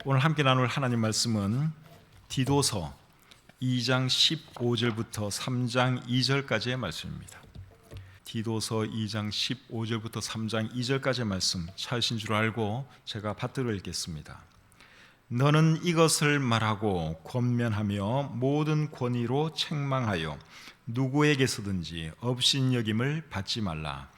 오늘 함께 나눌 하나님 말씀은 디도서 2장 15절부터 3장 2절까지의 말씀입니다. 디도서 2장 15절부터 3장 2절까지의 말씀 찾으신 줄 알고 제가 받들어 읽겠습니다. 너는 이것을 말하고 권면하며 모든 권위로 책망하여 누구에게서든지 업신여김을 받지 말라.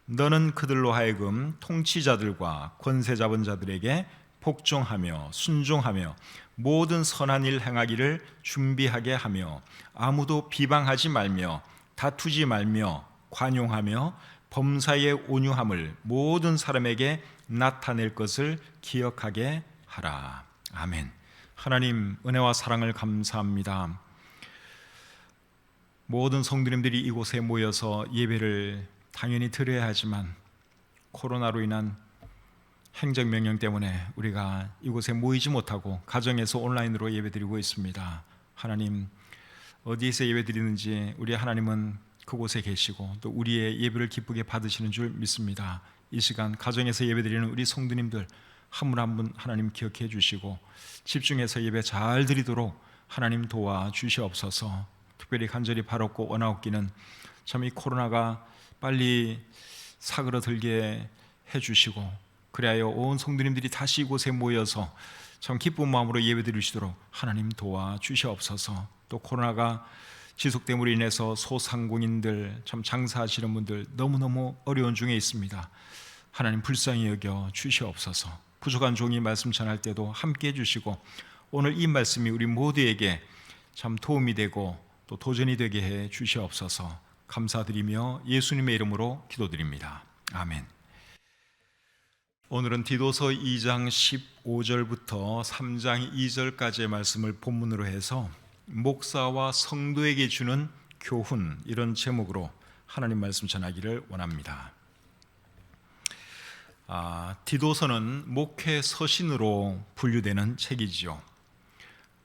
너는 그들로 하여금 통치자들과 권세 잡은 자들에게 복종하며 순종하며 모든 선한 일 행하기를 준비하게 하며 아무도 비방하지 말며 다투지 말며 관용하며 범사의 온유함을 모든 사람에게 나타낼 것을 기억하게 하라. 아멘. 하나님 은혜와 사랑을 감사합니다. 모든 성도님들이 이곳에 모여서 예배를 당연히 드려야 하지만 코로나로 인한 행정명령 때문에 우리가 이곳에 모이지 못하고 가정에서 온라인으로 예배드리고 있습니다. 하나님, 어디에서 예배드리는지 우리 하나님은 그곳에 계시고 또 우리의 예배를 기쁘게 받으시는 줄 믿습니다. 이 시간 가정에서 예배드리는 우리 성도님들 한 분 한 분 하나님 기억해 주시고 집중해서 예배 잘 드리도록 하나님 도와주시옵소서. 특별히 간절히 바랐고 원하옵기는 참 이 코로나가 빨리 사그러들게 해주시고 그리하여 온 성도님들이 다시 이곳에 모여서 참 기쁜 마음으로 예배드리시도록 하나님 도와주시옵소서. 또 코로나가 지속됨으로 인해서 소상공인들, 참 장사하시는 분들 너무너무 어려운 중에 있습니다. 하나님 불쌍히 여겨 주시옵소서. 부족한 종이 말씀 전할 때도 함께 해주시고 오늘 이 말씀이 우리 모두에게 참 도움이 되고 또 도전이 되게 해 주시옵소서. 감사드리며 예수님의 이름으로 기도드립니다. 아멘. 오늘은 디도서 2장 15절부터 3장 2절까지의 말씀을 본문으로 해서 목사와 성도에게 주는 교훈, 이런 제목으로 하나님 말씀 전하기를 원합니다. 디도서는 목회 서신으로 분류되는 책이지요.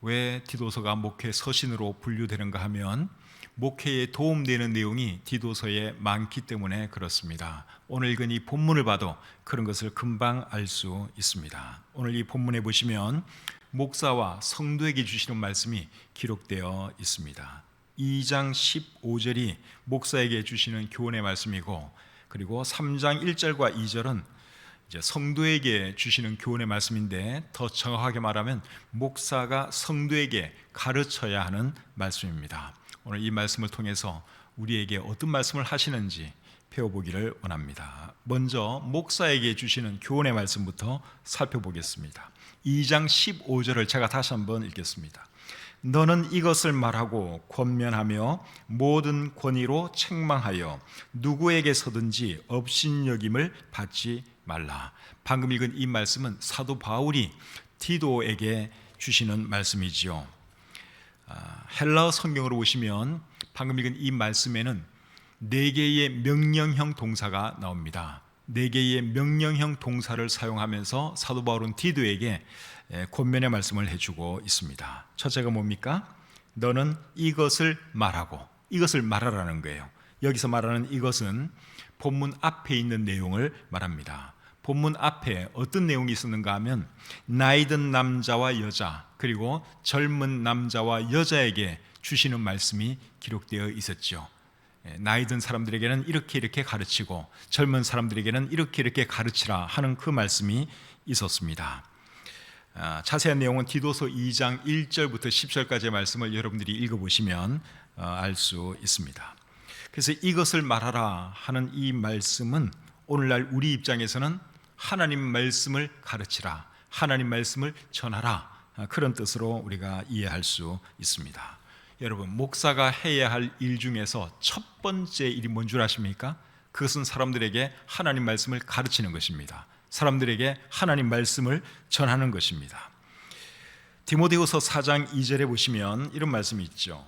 왜 디도서가 목회 서신으로 분류되는가 하면 목회에 도움되는 내용이 디도서에 많기 때문에 그렇습니다. 오늘 읽은 이 본문을 봐도 그런 것을 금방 알 수 있습니다. 오늘 이 본문에 보시면 목사와 성도에게 주시는 말씀이 기록되어 있습니다. 2장 15절이 목사에게 주시는 교훈의 말씀이고, 그리고 3장 1절과 2절은 이제 성도에게 주시는 교훈의 말씀인데, 더 정확하게 말하면 목사가 성도에게 가르쳐야 하는 말씀입니다. 오늘 이 말씀을 통해서 우리에게 어떤 말씀을 하시는지 배워보기를 원합니다. 먼저 목사에게 주시는 교훈의 말씀부터 살펴보겠습니다. 2장 15절을 제가 다시 한번 읽겠습니다. 너는 이것을 말하고 권면하며 모든 권위로 책망하여 누구에게서든지 업신여김을 받지 말라. 방금 읽은 이 말씀은 사도 바울이 디도에게 주시는 말씀이지요. 헬라어 성경으로 보시면 방금 읽은 이 말씀에는 4개의 명령형 동사가 나옵니다. 4개의 명령형 동사를 사용하면서 사도 바울은 디도에게 권면의 말씀을 해주고 있습니다. 첫째가 뭡니까? 너는 이것을 말하고, 이것을 말하라는 거예요. 여기서 말하는 이것은 본문 앞에 있는 내용을 말합니다. 본문 앞에 어떤 내용이 있었는가 하면 나이 든 남자와 여자, 그리고 젊은 남자와 여자에게 주시는 말씀이 기록되어 있었죠. 나이 든 사람들에게는 이렇게 가르치고 젊은 사람들에게는 이렇게 가르치라 하는 그 말씀이 있었습니다. 자세한 내용은 디도서 2장 1절부터 10절까지의 말씀을 여러분들이 읽어보시면 알 수 있습니다. 그래서 이것을 말하라 하는 이 말씀은 오늘날 우리 입장에서는 하나님 말씀을 가르치라, 하나님 말씀을 전하라, 그런 뜻으로 우리가 이해할 수 있습니다. 여러분, 목사가 해야 할 일 중에서 첫 번째 일이 뭔 줄 아십니까? 그것은 사람들에게 하나님 말씀을 가르치는 것입니다. 사람들에게 하나님 말씀을 전하는 것입니다. 디모데후서 4장 2절에 보시면 이런 말씀이 있죠.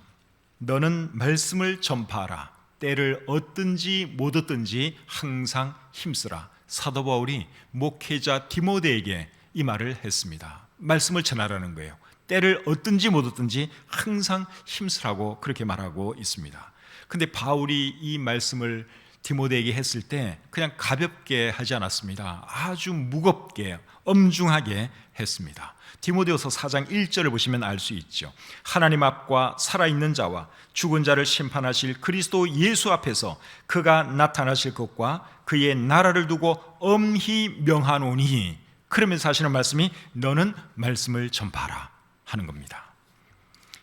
너는 말씀을 전파하라. 때를 얻든지 못 얻든지 항상 힘쓰라. 사도 바울이 목회자 디모데에게 이 말을 했습니다. 말씀을 전하라는 거예요. 때를 얻든지 못 얻든지 항상 힘쓰라고 그렇게 말하고 있습니다. 근데 바울이 이 말씀을 디모데에게 했을 때 그냥 가볍게 하지 않았습니다. 아주 무겁게 엄중하게 했습니다. 디모데후서 4장 1절을 보시면 알 수 있죠. 하나님 앞과 살아있는 자와 죽은 자를 심판하실 그리스도 예수 앞에서 그가 나타나실 것과 그의 나라를 두고 엄히 명하노니, 그러면서 하시는 말씀이 너는 말씀을 전파하라 하는 겁니다.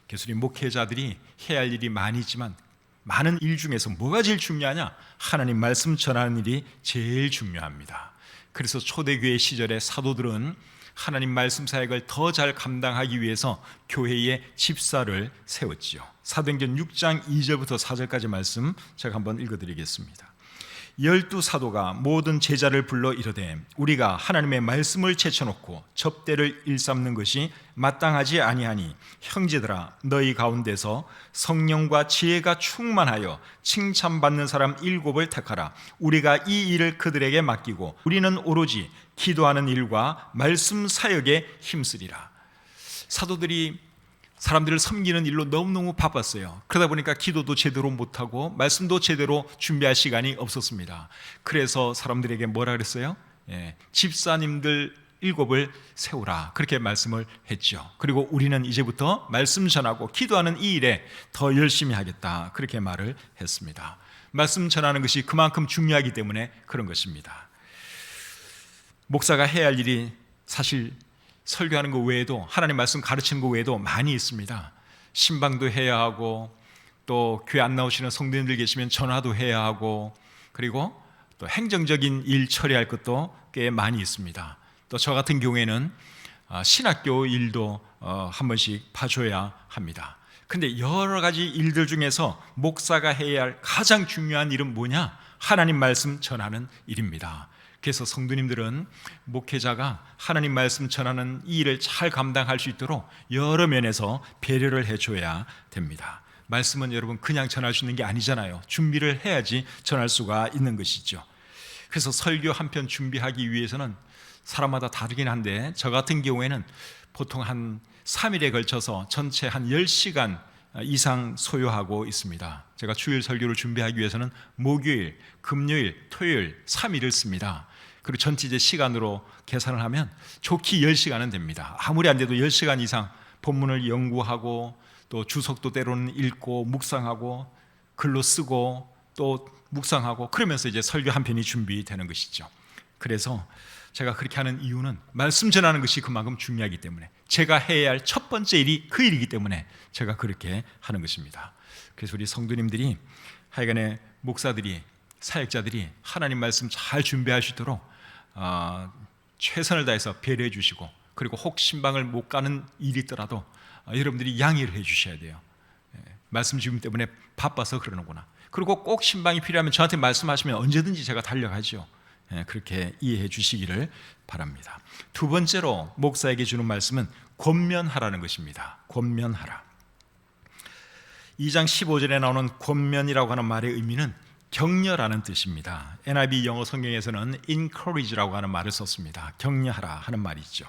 그래서 우리 목회자들이 해야 할 일이 많이 있지만 많은 일 중에서 뭐가 제일 중요하냐? 하나님 말씀 전하는 일이 제일 중요합니다. 그래서 초대교회 시절의 사도들은 하나님 말씀 사역을 더 잘 감당하기 위해서 교회에 집사를 세웠지요. 사도행전 6장 2절부터 4절까지 말씀 제가 한번 읽어드리겠습니다. 12사도가 모든 제자를 불러 이르되 우리가 하나님의 말씀을 제쳐놓고 접대를 일삼는 것이 마땅하지 아니하니 형제들아 너희 가운데서 성령과 지혜가 충만하여 칭찬받는 사람 7을 택하라. 우리가 이 일을 그들에게 맡기고 우리는 오로지 기도하는 일과 말씀 사역에 힘쓰리라. 사도들이 사람들을 섬기는 일로 너무너무 바빴어요. 그러다 보니까 기도도 제대로 못하고 말씀도 제대로 준비할 시간이 없었습니다. 그래서 사람들에게 뭐라 그랬어요? 집사님들 7을 세우라, 그렇게 말씀을 했죠. 그리고 우리는 이제부터 말씀 전하고 기도하는 이 일에 더 열심히 하겠다, 그렇게 말을 했습니다. 말씀 전하는 것이 그만큼 중요하기 때문에 그런 것입니다. 목사가 해야 할 일이 사실 설교하는 것 외에도, 하나님 말씀 가르치는 것 외에도 많이 있습니다. 신방도 해야 하고, 또 교회 안 나오시는 성도님들 계시면 전화도 해야 하고, 그리고 또 행정적인 일 처리할 것도 꽤 많이 있습니다. 또 저 같은 경우에는 신학교 일도 한 번씩 봐줘야 합니다. 근데 여러 가지 일들 중에서 목사가 해야 할 가장 중요한 일은 뭐냐? 하나님 말씀 전하는 일입니다. 그래서 성도님들은 목회자가 하나님 말씀 전하는 이 일을 잘 감당할 수 있도록 여러 면에서 배려를 해줘야 됩니다. 말씀은 여러분 그냥 전할 수 있는 게 아니잖아요. 준비를 해야지 전할 수가 있는 것이죠. 그래서 설교 한 편 준비하기 위해서는 사람마다 다르긴 한데, 저 같은 경우에는 보통 한 3일에 걸쳐서 전체 한 10시간 이상 소요하고 있습니다. 제가 주일 설교를 준비하기 위해서는 목요일, 금요일, 토요일 3일을 씁니다. 그리고 전체 시간으로 계산을 하면 좋게 10시간은 됩니다. 아무리 안 돼도 10시간 이상 본문을 연구하고, 또 주석도 때로는 읽고 묵상하고 글로 쓰고 또 묵상하고, 그러면서 이제 설교 한 편이 준비되는 것이죠. 그래서 제가 그렇게 하는 이유는 말씀 전하는 것이 그만큼 중요하기 때문에, 제가 해야 할 첫 번째 일이 그 일이기 때문에 제가 그렇게 하는 것입니다. 그래서 우리 성도님들이, 하여간에 목사들이, 사역자들이 하나님 말씀 잘 준비할 수 있도록 최선을 다해서 배려해 주시고, 그리고 혹 신방을 못 가는 일이 있더라도 여러분들이 양해를 해 주셔야 돼요. 말씀 준비 때문에 바빠서 그러는구나. 그리고 꼭 신방이 필요하면 저한테 말씀하시면 언제든지 제가 달려가죠. 그렇게 이해해 주시기를 바랍니다. 두 번째로 목사에게 주는 말씀은 권면하라는 것입니다. 권면하라. 2장 15절에 나오는 권면이라고 하는 말의 의미는 격려라는 뜻입니다. NIV 영어 성경에서는 encourage라고 하는 말을 썼습니다. 격려하라 하는 말이죠.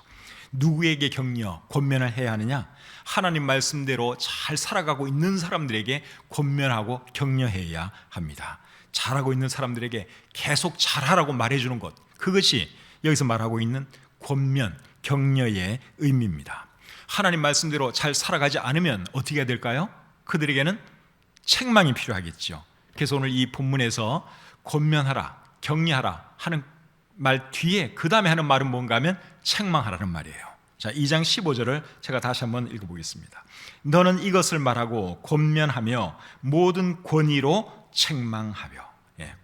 누구에게 격려, 권면을 해야 하느냐? 하나님 말씀대로 잘 살아가고 있는 사람들에게 권면하고 격려해야 합니다. 잘하고 있는 사람들에게 계속 잘하라고 말해주는 것, 그것이 여기서 말하고 있는 권면, 격려의 의미입니다. 하나님 말씀대로 잘 살아가지 않으면 어떻게 해야 될까요? 그들에게는 책망이 필요하겠죠. 그래서 오늘 이 본문에서 권면하라, 격려하라 하는 말 뒤에 그 다음에 하는 말은 뭔가 하면 책망하라는 말이에요. 자, 2장 15절을 제가 다시 한번 읽어보겠습니다. 너는 이것을 말하고 권면하며 모든 권위로 책망하며.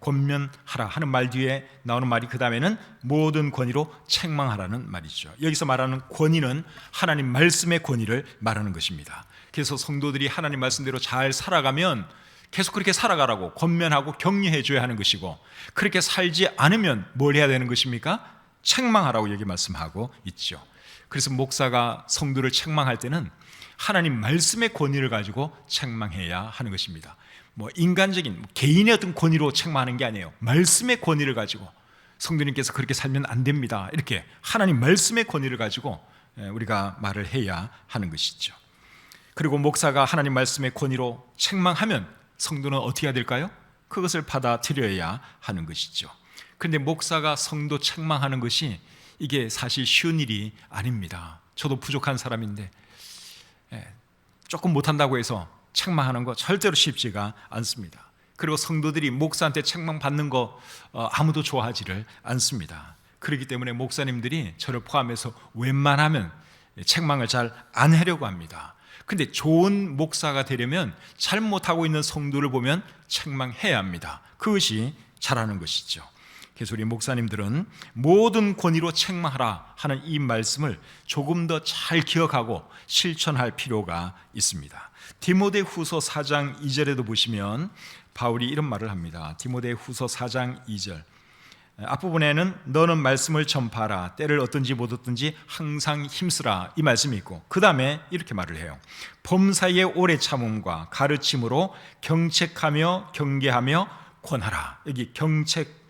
권면하라 하는 말 뒤에 나오는 말이 그 다음에는 모든 권위로 책망하라는 말이죠. 여기서 말하는 권위는 하나님 말씀의 권위를 말하는 것입니다. 그래서 성도들이 하나님 말씀대로 잘 살아가면 계속 그렇게 살아가라고 권면하고 격려해 줘야 하는 것이고, 그렇게 살지 않으면 뭘 해야 되는 것입니까? 책망하라고 여기 말씀하고 있죠. 그래서 목사가 성도를 책망할 때는 하나님 말씀의 권위를 가지고 책망해야 하는 것입니다. 뭐 인간적인 개인의 어떤 권위로 책망하는 게 아니에요. 말씀의 권위를 가지고 성도님께서 그렇게 살면 안 됩니다, 이렇게 하나님 말씀의 권위를 가지고 우리가 말을 해야 하는 것이죠. 그리고 목사가 하나님 말씀의 권위로 책망하면 성도는 어떻게 해야 될까요? 그것을 받아들여야 하는 것이죠. 그런데 목사가 성도 책망하는 것이 이게 사실 쉬운 일이 아닙니다. 저도 부족한 사람인데 조금 못한다고 해서 책망하는 거 절대로 쉽지가 않습니다. 그리고 성도들이 목사한테 책망받는 거 아무도 좋아하지를 않습니다. 그렇기 때문에 목사님들이 저를 포함해서 웬만하면 책망을 잘 안 하려고 합니다. 근데 좋은 목사가 되려면 잘못하고 있는 성도를 보면 책망해야 합니다. 그것이 잘하는 것이죠. 그래서 우리 목사님들은 모든 권위로 책망하라 하는 이 말씀을 조금 더 잘 기억하고 실천할 필요가 있습니다. 디모데후서 4장 2절에도 보시면 바울이 이런 말을 합니다. 디모데후서 4장 2절 앞부분에는 너는 말씀을 전파하라, 때를 얻든지 못 얻든지 항상 힘쓰라, 이 말씀이 있고 그 다음에 이렇게 말을 해요. 범사의 오래 참음과 가르침으로 경책하며 경계하며 권하라. 여기 경책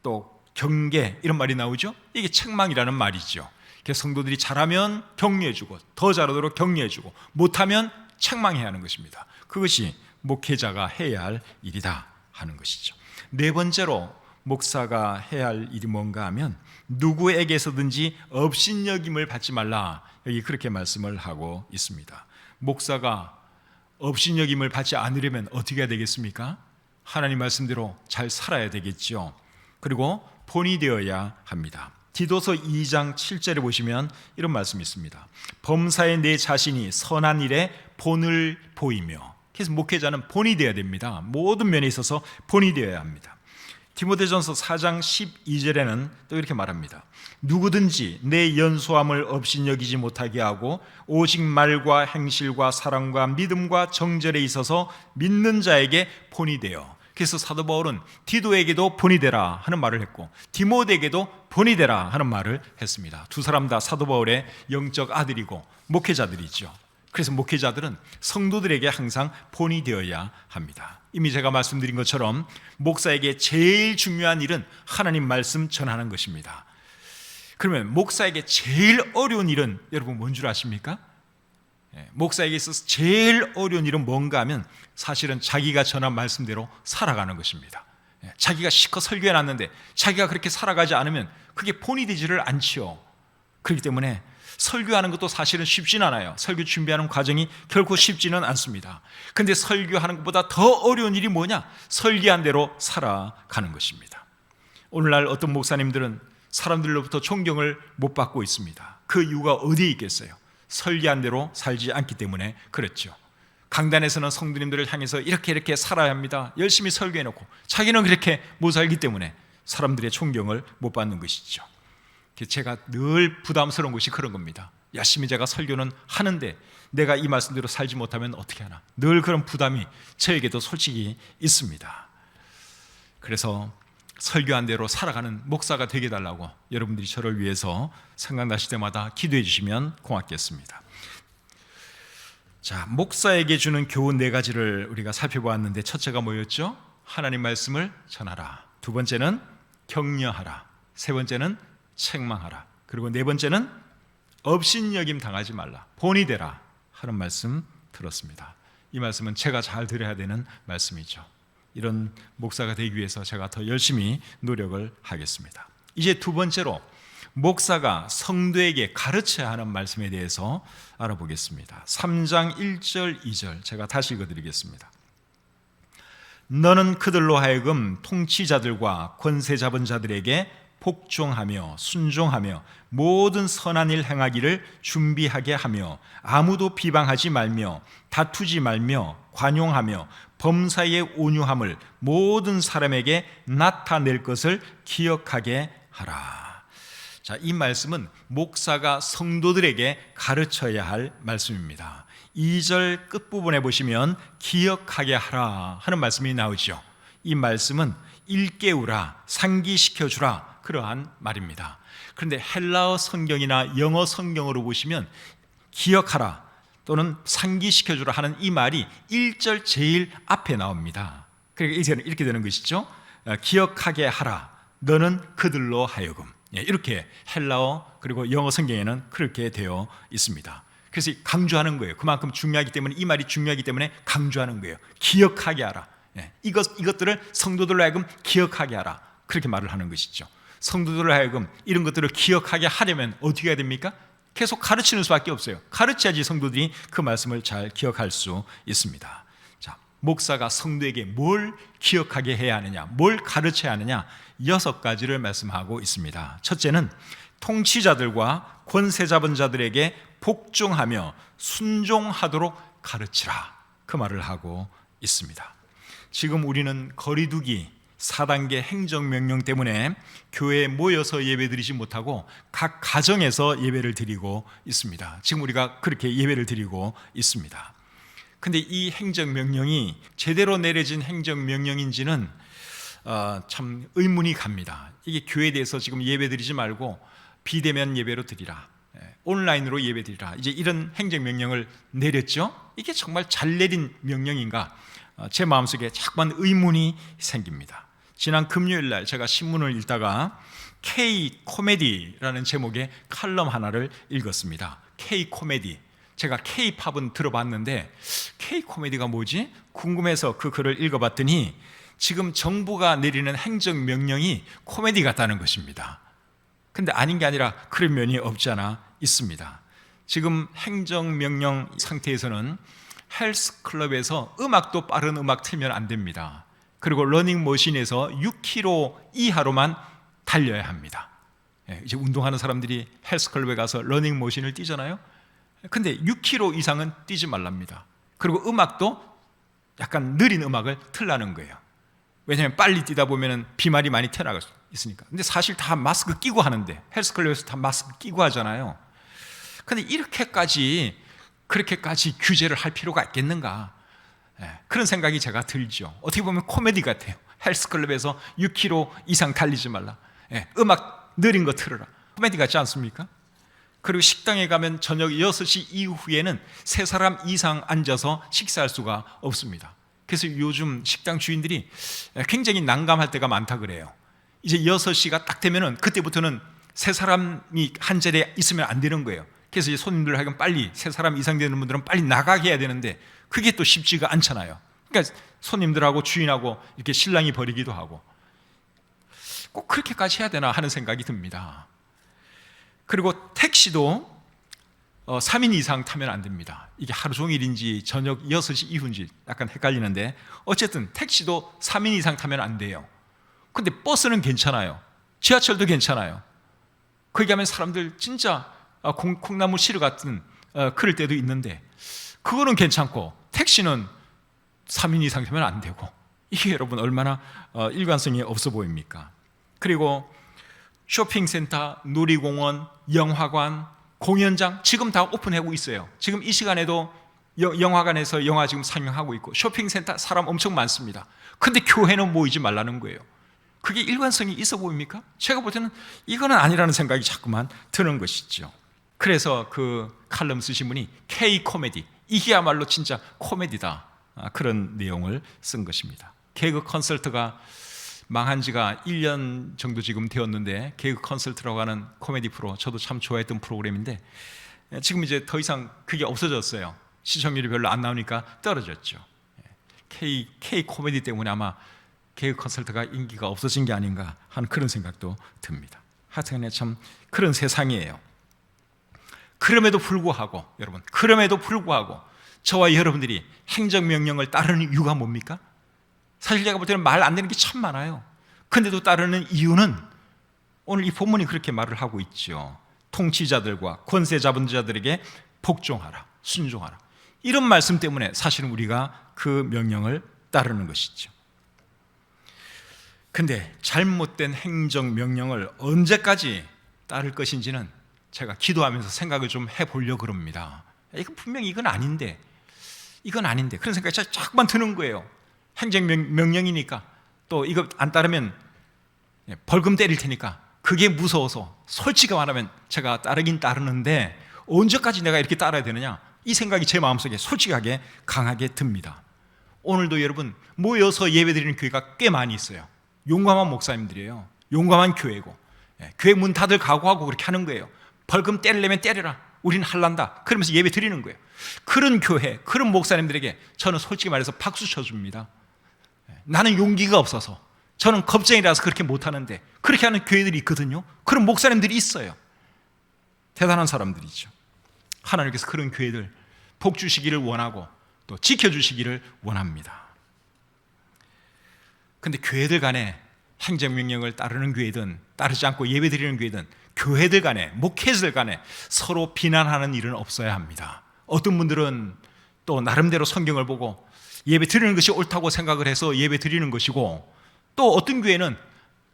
또 경계 이런 말이 나오죠. 이게 책망이라는 말이죠. 성도들이 잘하면 격려해주고 더 잘하도록 격려해주고 못하면 책망해야 하는 것입니다. 그것이 목회자가 해야 할 일이다 하는 것이죠. 네 번째로 목사가 해야 할 일이 뭔가 하면 누구에게서든지 업신여김을 받지 말라, 여기 그렇게 말씀을 하고 있습니다. 목사가 업신여김을 받지 않으려면 어떻게 해야 되겠습니까? 하나님 말씀대로 잘 살아야 되겠죠. 그리고 본이 되어야 합니다. 디도서 2장 7절에 보시면 이런 말씀이 있습니다. 범사에 내 자신이 선한 일에 본을 보이며, 그래서 목회자는 본이 되어야 됩니다. 모든 면에 있어서 본이 되어야 합니다. 디모데전서 4장 12절에는 또 이렇게 말합니다. 누구든지 내 연소함을 업신여기지 못하게 하고 오직 말과 행실과 사랑과 믿음과 정절에 있어서 믿는 자에게 본이 되어, 그래서 사도 바울은 디도에게도 본이 되라 하는 말을 했고 디모데에게도 본이 되라 하는 말을 했습니다. 두 사람 다 사도 바울의 영적 아들이고 목회자들이죠. 그래서 목회자들은 성도들에게 항상 본이 되어야 합니다. 이미 제가 말씀드린 것처럼 목사에게 제일 중요한 일은 하나님 말씀 전하는 것입니다. 그러면 목사에게 제일 어려운 일은 여러분 뭔 줄 아십니까? 목사에게 있어서 제일 어려운 일은 뭔가 하면 사실은 자기가 전한 말씀대로 살아가는 것입니다. 자기가 실컷 설교해놨는데 자기가 그렇게 살아가지 않으면 그게 본이 되지를 않지요. 그렇기 때문에 설교하는 것도 사실은 쉽지는 않아요. 설교 준비하는 과정이 결코 쉽지는 않습니다. 그런데 설교하는 것보다 더 어려운 일이 뭐냐? 설계한 대로 살아가는 것입니다. 오늘날 어떤 목사님들은 사람들로부터 존경을 못 받고 있습니다. 그 이유가 어디에 있겠어요? 설계한 대로 살지 않기 때문에 그렇죠. 강단에서는 성도님들을 향해서 이렇게 살아야 합니다, 열심히 설교해놓고 자기는 그렇게 못 살기 때문에 사람들의 존경을 못 받는 것이죠. 제가 늘 부담스러운 것이 그런 겁니다. 열심히 제가 설교는 하는데 내가 이 말씀대로 살지 못하면 어떻게 하나, 늘 그런 부담이 저에게도 솔직히 있습니다. 그래서 설교한 대로 살아가는 목사가 되게 해달라고 여러분들이 저를 위해서 생각나실 때마다 기도해 주시면 고맙겠습니다. 자, 목사에게 주는 교훈 네 가지를 우리가 살펴보았는데 첫째가 뭐였죠? 하나님 말씀을 전하라. 두 번째는 격려하라. 세 번째는 책망하라. 그리고 네 번째는 업신여김 당하지 말라, 본이 되라 하는 말씀 들었습니다. 이 말씀은 제가 잘 들어야 되는 말씀이죠. 이런 목사가 되기 위해서 제가 더 열심히 노력을 하겠습니다. 이제 두 번째로 목사가 성도에게 가르쳐야 하는 말씀에 대해서 알아보겠습니다. 3장 1절 2절 제가 다시 읽어드리겠습니다. 너는 그들로 하여금 통치자들과 권세 잡은 자들에게 복종하며 순종하며 모든 선한 일 행하기를 준비하게 하며 아무도 비방하지 말며 다투지 말며 관용하며 범사의 온유함을 모든 사람에게 나타낼 것을 기억하게 하라. 자, 이 말씀은 목사가 성도들에게 가르쳐야 할 말씀입니다. 2절 끝부분에 보시면 기억하게 하라 하는 말씀이 나오죠. 이 말씀은 일깨우라, 상기시켜주라 그러한 말입니다. 그런데 헬라어 성경이나 영어 성경으로 보시면 기억하라 또는 상기시켜주라 하는 이 말이 1절 제일 앞에 나옵니다. 그러니까 이제는 이렇게 되는 것이죠. 기억하게 하라, 너는 그들로 하여금. 이렇게 헬라어 그리고 영어 성경에는 그렇게 되어 있습니다. 그래서 강조하는 거예요. 그만큼 중요하기 때문에, 이 말이 중요하기 때문에 강조하는 거예요. 기억하게 하라. 이것들을 성도들로 하여금 기억하게 하라, 그렇게 말을 하는 것이죠. 성도들로 하여금 이런 것들을 기억하게 하려면 어떻게 해야 됩니까? 계속 가르치는 수밖에 없어요. 가르쳐야지 성도들이 그 말씀을 잘 기억할 수 있습니다. 자, 목사가 성도에게 뭘 기억하게 해야 하느냐, 뭘 가르쳐야 하느냐, 6가지를 말씀하고 있습니다. 첫째는 통치자들과 권세 잡은 자들에게 복종하며 순종하도록 가르치라, 그 말을 하고 있습니다. 지금 우리는 거리두기 4단계 행정명령 때문에 교회에 모여서 예배드리지 못하고 각 가정에서 예배를 드리고 있습니다. 지금 우리가 그렇게 예배를 드리고 있습니다. 근데 이 행정명령이 제대로 내려진 행정명령인지는 참 의문이 갑니다. 이게 교회에 대해서 지금 예배드리지 말고 비대면 예배로 드리라, 온라인으로 예배드리라, 이제 이런 행정명령을 내렸죠. 이게 정말 잘 내린 명령인가? 제 마음속에 자꾸만 의문이 생깁니다. 지난 금요일 날 제가 신문을 읽다가 K-코미디라는 제목의 칼럼 하나를 읽었습니다. K-코미디. 제가 K-팝은 들어봤는데 K-코미디가 뭐지? 궁금해서 그 글을 읽어봤더니 지금 정부가 내리는 행정명령이 코미디 같다는 것입니다. 근데 아닌 게 아니라 그런 면이 없지 않아 있습니다. 지금 행정명령 상태에서는 헬스클럽에서 음악도 빠른 음악 틀면 안 됩니다. 그리고 러닝머신에서 6km 이하로만 달려야 합니다. 이제 운동하는 사람들이 헬스클럽에 가서 러닝머신을 뛰잖아요. 근데 6km 이상은 뛰지 말랍니다. 그리고 음악도 약간 느린 음악을 틀라는 거예요. 왜냐하면 빨리 뛰다 보면 비말이 많이 튀어나갈 수 있으니까. 근데 사실 다 마스크 끼고 하는데, 헬스클럽에서 다 마스크 끼고 하잖아요. 근데 그렇게까지 규제를 할 필요가 있겠는가? 그런 생각이 제가 들죠. 어떻게 보면 코미디 같아요. 헬스클럽에서 6km 이상 달리지 말라, 음악 느린 거 틀어라, 코미디 같지 않습니까? 그리고 식당에 가면 저녁 6시 이후에는 3사람 이상 앉아서 식사할 수가 없습니다. 그래서 요즘 식당 주인들이 굉장히 난감할 때가 많다 그래요. 이제 6시가 딱 되면은 그때부터는 3사람이 한 자리에 있으면 안 되는 거예요. 그래서 이제 손님들 하여금 빨리 3사람 이상 되는 분들은 빨리 나가게 해야 되는데 그게 또 쉽지가 않잖아요. 그러니까 손님들하고 주인하고 이렇게 실랑이 벌이기도 하고, 꼭 그렇게까지 해야 되나 하는 생각이 듭니다. 그리고 택시도 3인 이상 타면 안 됩니다. 이게 하루 종일인지 저녁 6시 이후인지 약간 헷갈리는데 어쨌든 택시도 3인 이상 타면 안 돼요. 근데 버스는 괜찮아요. 지하철도 괜찮아요. 거기 가면 사람들 진짜 콩나물 시루 같은 그럴 때도 있는데 그거는 괜찮고 택시는 3인 이상 타면 안 되고, 이게 여러분 얼마나 일관성이 없어 보입니까? 그리고 쇼핑센터, 놀이공원, 영화관, 공연장 지금 다 오픈하고 있어요. 지금 이 시간에도 영화관에서 영화 지금 상영하고 있고, 쇼핑센터 사람 엄청 많습니다. 근데 교회는 모이지 말라는 거예요. 그게 일관성이 있어 보입니까? 제가 볼 때는 이거는 아니라는 생각이 자꾸만 드는 것이죠. 그래서 그 칼럼 쓰신 분이 K-코미디, 이게야말로 진짜 코미디다, 그런 내용을 쓴 것입니다. 개그 컨설트가 망한 지가 1년 정도 지금 되었는데, 개그 컨설트라고 하는 코미디 프로, 저도 참 좋아했던 프로그램인데 지금 이제 더 이상 그게 없어졌어요. 시청률이 별로 안 나오니까 떨어졌죠. K 코미디 때문에 아마 개그 컨설트가 인기가 없어진 게 아닌가 하는 그런 생각도 듭니다. 하여튼 참 그런 세상이에요. 그럼에도 불구하고 여러분, 그럼에도 불구하고 저와 여러분들이 행정명령을 따르는 이유가 뭡니까? 사실 제가 볼 때는 말 안 되는 게 참 많아요. 근데도 따르는 이유는 오늘 이 본문이 그렇게 말을 하고 있죠. 통치자들과 권세 잡은 자들에게 복종하라, 순종하라. 이런 말씀 때문에 사실은 우리가 그 명령을 따르는 것이죠. 근데 잘못된 행정명령을 언제까지 따를 것인지는 제가 기도하면서 생각을 좀 해보려고 그럽니다. 분명히 이건 아닌데 그런 생각이 자꾸만 드는 거예요. 행정명령이니까, 또 이거 안 따르면 벌금 때릴 테니까 그게 무서워서 솔직히 말하면 제가 따르긴 따르는데 언제까지 내가 이렇게 따라야 되느냐, 이 생각이 제 마음속에 솔직하게 강하게 듭니다. 오늘도 여러분 모여서 예배드리는 교회가 꽤 많이 있어요. 용감한 목사님들이에요. 용감한 교회고, 교회 문 닫을 각오하고 그렇게 하는 거예요. 벌금 때리려면 때려라, 우리는 할란다, 그러면서 예배 드리는 거예요. 그런 교회, 그런 목사님들에게 저는 솔직히 말해서 박수 쳐줍니다. 나는 용기가 없어서, 저는 겁쟁이라서 그렇게 못하는데, 그렇게 하는 교회들이 있거든요. 그런 목사님들이 있어요. 대단한 사람들이죠. 하나님께서 그런 교회들 복 주시기를 원하고 또 지켜주시기를 원합니다. 근데 교회들 간에 행정명령을 따르는 교회든 따르지 않고 예배드리는 교회든 교회들 간에, 목회자들 간에 서로 비난하는 일은 없어야 합니다. 어떤 분들은 또 나름대로 성경을 보고 예배 드리는 것이 옳다고 생각을 해서 예배 드리는 것이고, 또 어떤 교회는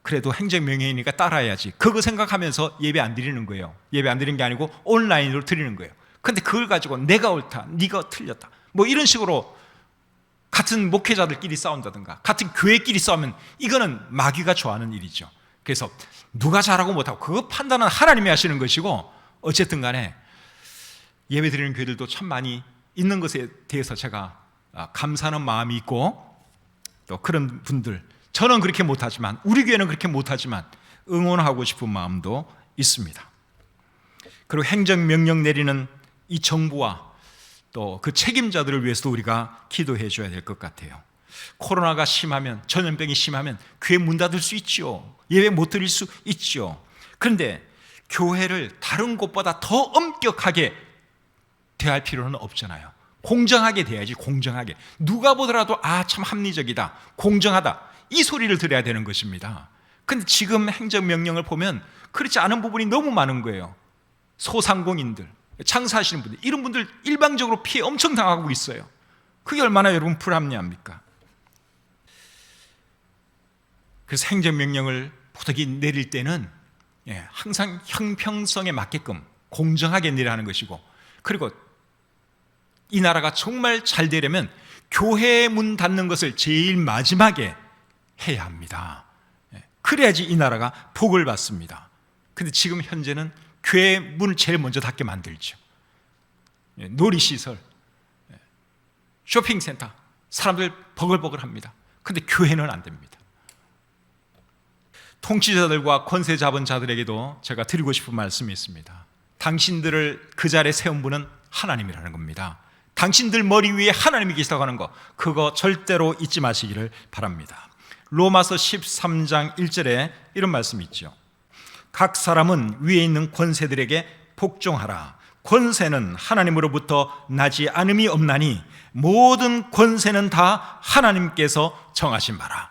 그래도 행정명령이니까 따라야지, 그거 생각하면서 예배 안 드리는 거예요. 예배 안 드리는 게 아니고 온라인으로 드리는 거예요. 근데 그걸 가지고 내가 옳다, 네가 틀렸다, 뭐 이런 식으로 같은 목회자들끼리 싸운다든가 같은 교회끼리 싸우면 이거는 마귀가 좋아하는 일이죠. 그래서 누가 잘하고 못하고 그거 판단은 하나님이 하시는 것이고, 어쨌든 간에 예배 드리는 교회들도 참 많이 있는 것에 대해서 제가 감사하는 마음이 있고, 또 그런 분들, 저는 그렇게 못하지만, 우리 교회는 그렇게 못하지만 응원하고 싶은 마음도 있습니다. 그리고 행정명령 내리는 이 정부와 또 그 책임자들을 위해서도 우리가 기도해 줘야 될 것 같아요. 코로나가 심하면, 전염병이 심하면 교회 문 닫을 수 있죠. 예배 못 드릴 수 있죠. 그런데 교회를 다른 곳보다 더 엄격하게 대할 필요는 없잖아요. 공정하게 대해야지. 공정하게. 누가 보더라도 참 합리적이다, 공정하다, 이 소리를 들어야 되는 것입니다. 그런데 지금 행정명령을 보면 그렇지 않은 부분이 너무 많은 거예요. 소상공인들, 장사하시는 분들, 이런 분들 일방적으로 피해 엄청 당하고 있어요. 그게 얼마나 여러분 불합리합니까? 그래서 행정명령을 부득이 내릴 때는 항상 형평성에 맞게끔 공정하게 내라는 것이고, 그리고 이 나라가 정말 잘 되려면 교회 문 닫는 것을 제일 마지막에 해야 합니다. 그래야지 이 나라가 복을 받습니다. 그런데 지금 현재는 교회 문을 제일 먼저 닫게 만들죠. 놀이시설, 쇼핑센터, 사람들 버글버글합니다. 그런데 교회는 안 됩니다. 통치자들과 권세 잡은 자들에게도 제가 드리고 싶은 말씀이 있습니다. 당신들을 그 자리에 세운 분은 하나님이라는 겁니다. 당신들 머리 위에 하나님이 계시다고 하는 거, 그거 절대로 잊지 마시기를 바랍니다. 로마서 13장 1절에 이런 말씀이 있죠. 각 사람은 위에 있는 권세들에게 복종하라. 권세는 하나님으로부터 나지 않음이 없나니 모든 권세는 다 하나님께서 정하신 바라.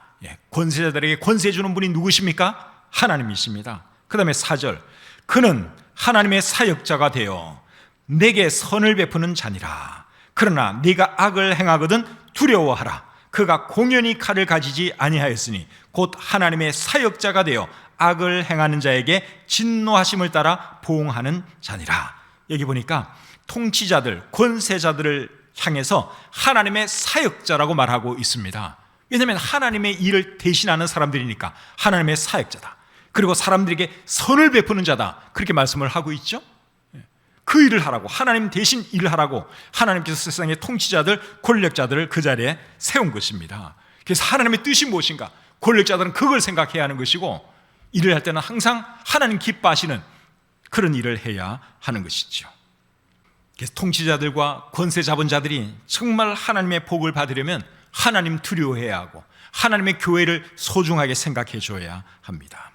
권세자들에게 권세 주는 분이 누구십니까? 하나님이십니다. 그 다음에 4절, 그는 하나님의 사역자가 되어 내게 선을 베푸는 자니라. 그러나 네가 악을 행하거든 두려워하라. 그가 공연히 칼을 가지지 아니하였으니 곧 하나님의 사역자가 되어 악을 행하는 자에게 진노하심을 따라 보응하는 자니라. 여기 보니까 통치자들, 권세자들을 향해서 하나님의 사역자라고 말하고 있습니다. 왜냐하면 하나님의 일을 대신하는 사람들이니까 하나님의 사역자다. 그리고 사람들에게 선을 베푸는 자다, 그렇게 말씀을 하고 있죠. 그 일을 하라고, 하나님 대신 일을 하라고 하나님께서 세상의 통치자들, 권력자들을 그 자리에 세운 것입니다. 그래서 하나님의 뜻이 무엇인가, 권력자들은 그걸 생각해야 하는 것이고, 일을 할 때는 항상 하나님 기뻐하시는 그런 일을 해야 하는 것이죠. 그래서 통치자들과 권세 잡은 자들이 정말 하나님의 복을 받으려면 하나님 두려워해야 하고 하나님의 교회를 소중하게 생각해 줘야 합니다.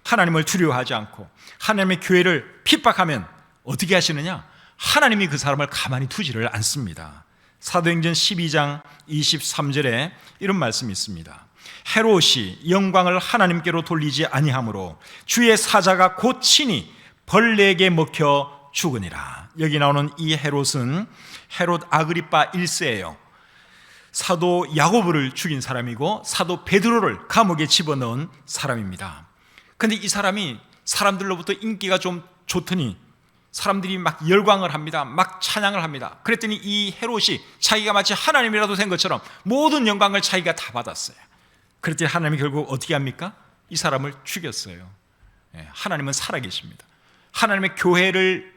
하나님을 두려워하지 않고 하나님의 교회를 핍박하면 어떻게 하시느냐? 하나님이 그 사람을 가만히 두지를 않습니다. 사도행전 12장 23절에 이런 말씀이 있습니다. 헤롯이 영광을 하나님께로 돌리지 아니하므로 주의 사자가 곧 친히 벌레에게 먹혀 죽으니라. 여기 나오는 이 헤롯은 헤롯 아그리파 1세예요. 사도 야고보를 죽인 사람이고 사도 베드로를 감옥에 집어넣은 사람입니다. 그런데 이 사람이 사람들로부터 인기가 좀 좋더니 사람들이 막 열광을 합니다. 막 찬양을 합니다. 그랬더니 이 헤롯이 자기가 마치 하나님이라도 된 것처럼 모든 영광을 자기가 다 받았어요. 그랬더니 하나님이 결국 어떻게 합니까? 이 사람을 죽였어요. 하나님은 살아계십니다. 하나님의 교회를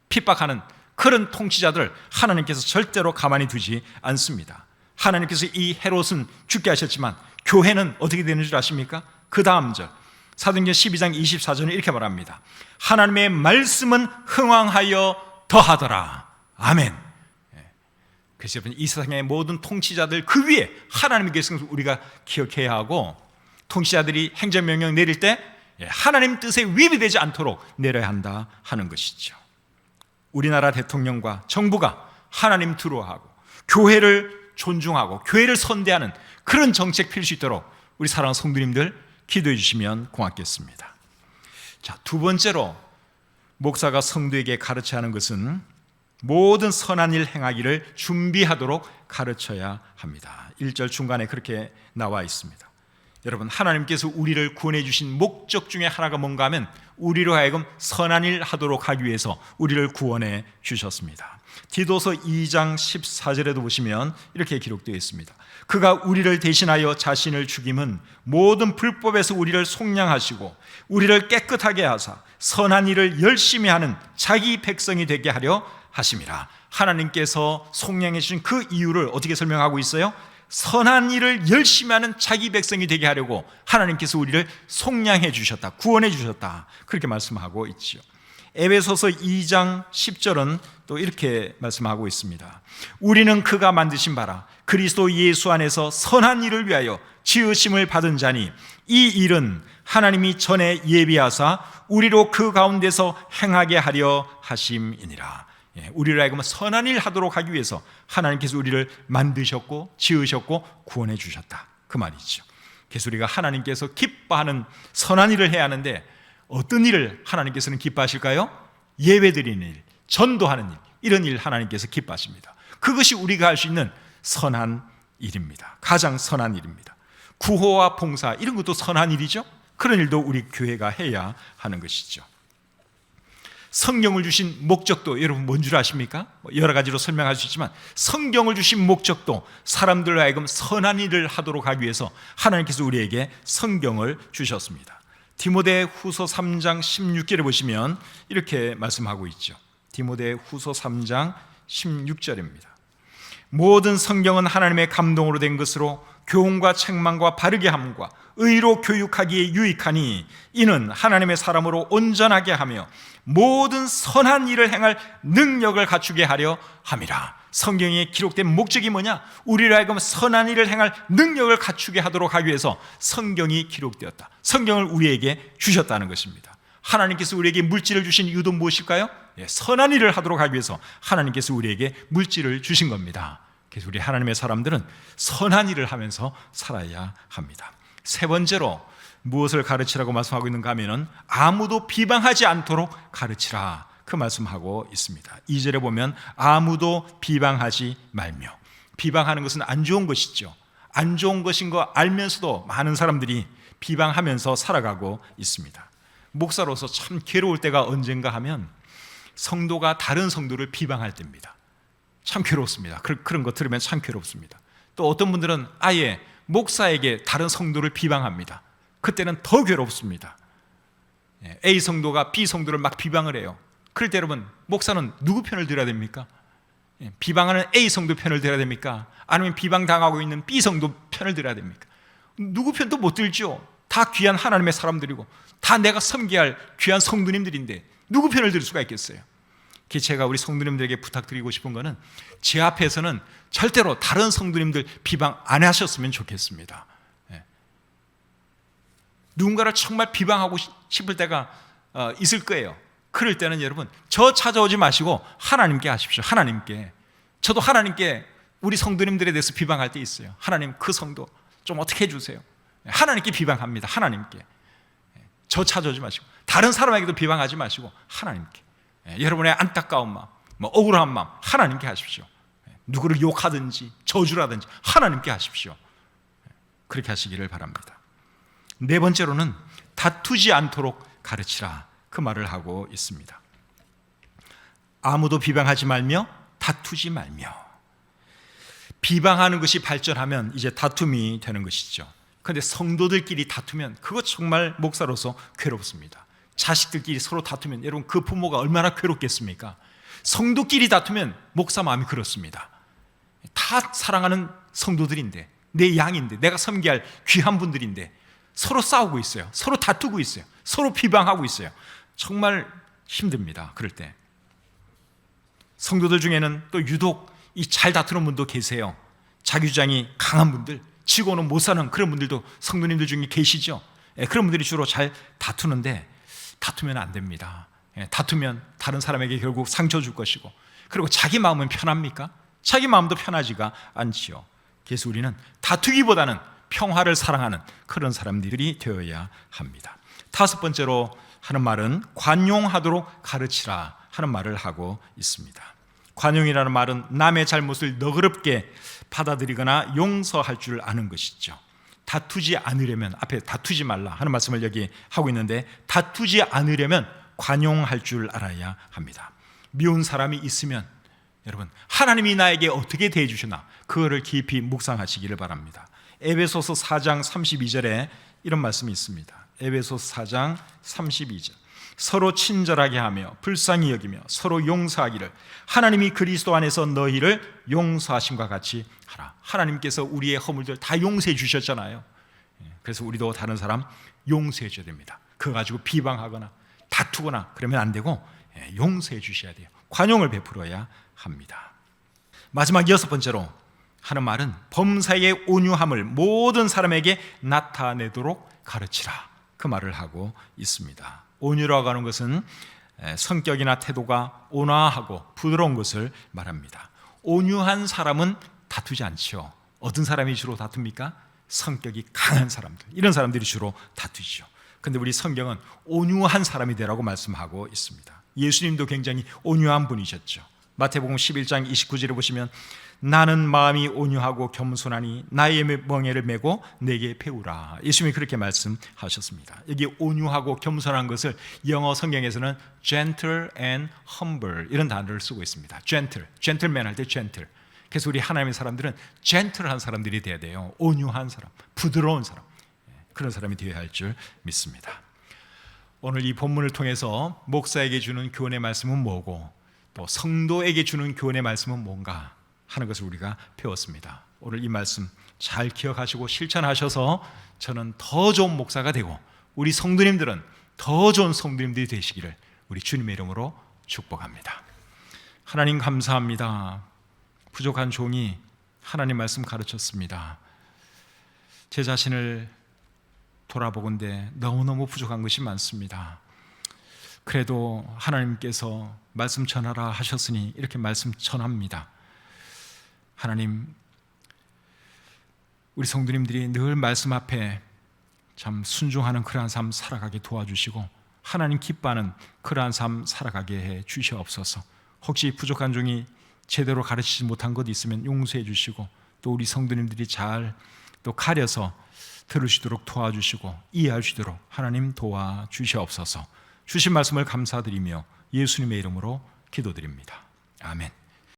핍박하는 그런 통치자들을 하나님께서 절대로 가만히 두지 않습니다. 하나님께서 이 헤롯은 죽게 하셨지만 교회는 어떻게 되는 줄 아십니까? 그 다음 절 사도행전 12장 24절에 이렇게 말합니다. 하나님의 말씀은 흥왕하여 더하더라. 아멘. 그래서 여러분, 이 세상의 모든 통치자들 그 위에 하나님의 계승을 우리가 기억해야 하고, 통치자들이 행정명령 내릴 때 하나님 뜻에 위배되지 않도록 내려야 한다 하는 것이죠. 우리나라 대통령과 정부가 하나님 두려워하고 교회를 존중하고 교회를 선대하는 그런 정책 펼 수 있도록 우리 사랑하는 성도님들 기도해 주시면 고맙겠습니다. 자, 두 번째로 목사가 성도에게 가르쳐야 하는 것은 모든 선한 일 행하기를 준비하도록 가르쳐야 합니다. 1절 중간에 그렇게 나와 있습니다. 여러분, 하나님께서 우리를 구원해 주신 목적 중에 하나가 뭔가 하면 우리로 하여금 선한 일 하도록 하기 위해서 우리를 구원해 주셨습니다. 디도서 2장 14절에도 보시면 이렇게 기록되어 있습니다. 그가 우리를 대신하여 자신을 죽임은 모든 불법에서 우리를 속량하시고 우리를 깨끗하게 하사 선한 일을 열심히 하는 자기 백성이 되게 하려 하심이라. 하나님께서 속량해 주신 그 이유를 어떻게 설명하고 있어요? 선한 일을 열심히 하는 자기 백성이 되게 하려고 하나님께서 우리를 속량해 주셨다, 구원해 주셨다, 그렇게 말씀하고 있죠. 에베소서 2장 10절은 또 이렇게 말씀하고 있습니다. 우리는 그가 만드신 바라 그리스도 예수 안에서 선한 일을 위하여 지으심을 받은 자니 이 일은 하나님이 전에 예비하사 우리로 그 가운데서 행하게 하려 하심이니라. 우리를 하여금 선한 일 하도록 하기 위해서 하나님께서 우리를 만드셨고 지으셨고 구원해 주셨다, 그 말이죠. 그래서 우리가 하나님께서 기뻐하는 선한 일을 해야 하는데 어떤 일을 하나님께서는 기뻐하실까요? 예배드리는 일, 전도하는 일, 이런 일 하나님께서 기뻐하십니다. 그것이 우리가 할 수 있는 선한 일입니다. 가장 선한 일입니다. 구호와 봉사, 이런 것도 선한 일이죠. 그런 일도 우리 교회가 해야 하는 것이죠. 성경을 주신 목적도 여러분 뭔 줄 아십니까? 여러 가지로 설명할 수 있지만 성경을 주신 목적도 사람들로 하여금 선한 일을 하도록 하기 위해서 하나님께서 우리에게 성경을 주셨습니다. 디모데후서 3장 16절에 보시면 이렇게 말씀하고 있죠. 디모데후서 3장 16절입니다. 모든 성경은 하나님의 감동으로 된 것으로 교훈과 책망과 바르게 함과 의로 교육하기에 유익하니 이는 하나님의 사람으로 온전하게 하며 모든 선한 일을 행할 능력을 갖추게 하려 함이라. 성경에 기록된 목적이 뭐냐? 우리를 하여금 선한 일을 행할 능력을 갖추게 하도록 하기 위해서 성경이 기록되었다. 성경을 우리에게 주셨다는 것입니다. 하나님께서 우리에게 물질을 주신 이유도 무엇일까요? 선한 일을 하도록 하기 위해서 하나님께서 우리에게 물질을 주신 겁니다. 그래서 우리 하나님의 사람들은 선한 일을 하면서 살아야 합니다. 세 번째로 무엇을 가르치라고 말씀하고 있는가 하면은 아무도 비방하지 않도록 가르치라, 그 말씀하고 있습니다. 2절에 보면 아무도 비방하지 말며, 비방하는 것은 안 좋은 것이죠. 안 좋은 것인 거 알면서도 많은 사람들이 비방하면서 살아가고 있습니다. 목사로서 참 괴로울 때가 언젠가 하면 성도가 다른 성도를 비방할 때입니다. 참 괴롭습니다. 그런 거 들으면 참 괴롭습니다. 또 어떤 분들은 아예 목사에게 다른 성도를 비방합니다. 그때는 더 괴롭습니다. A 성도가 B 성도를 막 비방을 해요. 그럴 때 여러분, 목사는 누구 편을 들어야 됩니까? 비방하는 A 성도 편을 들어야 됩니까? 아니면 비방당하고 있는 B 성도 편을 들어야 됩니까? 누구 편도 못 들죠. 다 귀한 하나님의 사람들이고 다 내가 섬겨야 할 귀한 성도님들인데 누구 편을 들 수가 있겠어요? 제가 우리 성도님들에게 부탁드리고 싶은 거는 제 앞에서는 절대로 다른 성도님들 비방 안 하셨으면 좋겠습니다. 누군가를 정말 비방하고 싶을 때가 있을 거예요. 그럴 때는 여러분, 저 찾아오지 마시고 하나님께 하십시오. 하나님께. 저도 하나님께 우리 성도님들에 대해서 비방할 때 있어요. 하나님, 그 성도 좀 어떻게 해주세요. 하나님께 비방합니다. 하나님께. 저 찾아오지 마시고 다른 사람에게도 비방하지 마시고 하나님께. 여러분의 안타까운 마음, 억울한 마음 하나님께 하십시오. 누구를 욕하든지 저주라든지 하나님께 하십시오. 그렇게 하시기를 바랍니다. 네 번째로는 다투지 않도록 가르치라, 그 말을 하고 있습니다. 아무도 비방하지 말며 다투지 말며. 비방하는 것이 발전하면 이제 다툼이 되는 것이죠. 그런데 성도들끼리 다투면 그거 정말 목사로서 괴롭습니다. 자식들끼리 서로 다투면 여러분, 그 부모가 얼마나 괴롭겠습니까? 성도끼리 다투면 목사 마음이 그렇습니다. 다 사랑하는 성도들인데, 내 양인데, 내가 섬겨야 할 귀한 분들인데 서로 싸우고 있어요. 서로 다투고 있어요. 서로 비방하고 있어요. 정말 힘듭니다. 그럴 때 성도들 중에는 또 유독 이 잘 다투는 분도 계세요. 자기 주장이 강한 분들, 지고는 못 사는 그런 분들도 성도님들 중에 계시죠. 그런 분들이 주로 잘 다투는데 다투면 안 됩니다. 다투면 다른 사람에게 결국 상처 줄 것이고, 그리고 자기 마음은 편합니까? 자기 마음도 편하지가 않지요. 그래서 우리는 다투기보다는 평화를 사랑하는 그런 사람들이 되어야 합니다. 다섯 번째로 하는 말은 관용하도록 가르치라 하는 말을 하고 있습니다. 관용이라는 말은 남의 잘못을 너그럽게 받아들이거나 용서할 줄 아는 것이죠. 다투지 않으려면, 앞에 다투지 말라 하는 말씀을 여기 하고 있는데, 다투지 않으려면 관용할 줄 알아야 합니다. 미운 사람이 있으면 여러분, 하나님이 나에게 어떻게 대해 주시나 그거를 깊이 묵상하시기를 바랍니다. 에베소서 4장 32절에 이런 말씀이 있습니다. 에베소서 4장 32절, 서로 친절하게 하며 불쌍히 여기며 서로 용서하기를 하나님이 그리스도 안에서 너희를 용서하심과 같이 하라. 하나님께서 우리의 허물들 다 용서해 주셨잖아요. 그래서 우리도 다른 사람 용서해 줘야 됩니다. 그거 가지고 비방하거나 다투거나 그러면 안 되고 용서해 주셔야 돼요. 관용을 베풀어야 합니다. 마지막 여섯 번째로 하는 말은 범사의 온유함을 모든 사람에게 나타내도록 가르치라, 그 말을 하고 있습니다. 온유라고 하는 것은 성격이나 태도가 온화하고 부드러운 것을 말합니다. 온유한 사람은 다투지 않죠. 어떤 사람이 주로 다툽니까? 성격이 강한 사람들, 이런 사람들이 주로 다투죠. 그런데 우리 성경은 온유한 사람이 되라고 말씀하고 있습니다. 예수님도 굉장히 온유한 분이셨죠. 마태복음 11장 29절에 보시면 나는 마음이 온유하고 겸손하니 나의 멍에를 메고 내게 배우라. 예수님이 그렇게 말씀하셨습니다. 여기 온유하고 겸손한 것을 영어 성경에서는 gentle and humble 이런 단어를 쓰고 있습니다. gentle, gentleman 할 때 gentle. 그래서 우리 하나님의 사람들은 gentle한 사람들이 돼야 돼요. 온유한 사람, 부드러운 사람, 그런 사람이 되어야 할 줄 믿습니다. 오늘 이 본문을 통해서 목사에게 주는 교훈의 말씀은 뭐고, 또 성도에게 주는 교훈의 말씀은 뭔가 하는 것을 우리가 배웠습니다. 오늘 이 말씀 잘 기억하시고 실천하셔서 저는 더 좋은 목사가 되고 우리 성도님들은 더 좋은 성도님들이 되시기를 우리 주님의 이름으로 축복합니다. 하나님 감사합니다. 부족한 종이 하나님 말씀 가르쳤습니다. 제 자신을 돌아보건대 너무너무 부족한 것이 많습니다. 그래도 하나님께서 말씀 전하라 하셨으니 이렇게 말씀 전합니다. 하나님, 우리 성도님들이 늘 말씀 앞에 참 순종하는 그러한 삶 살아가게 도와주시고 하나님 기뻐하는 그러한 삶 살아가게 해 주시옵소서. 혹시 부족한 종이 제대로 가르치지 못한 것 있으면 용서해 주시고, 또 우리 성도님들이 잘 또 가려서 들으시도록 도와주시고 이해할 수 있도록 하나님 도와주시옵소서. 주신 말씀을 감사드리며 예수님의 이름으로 기도드립니다. 아멘.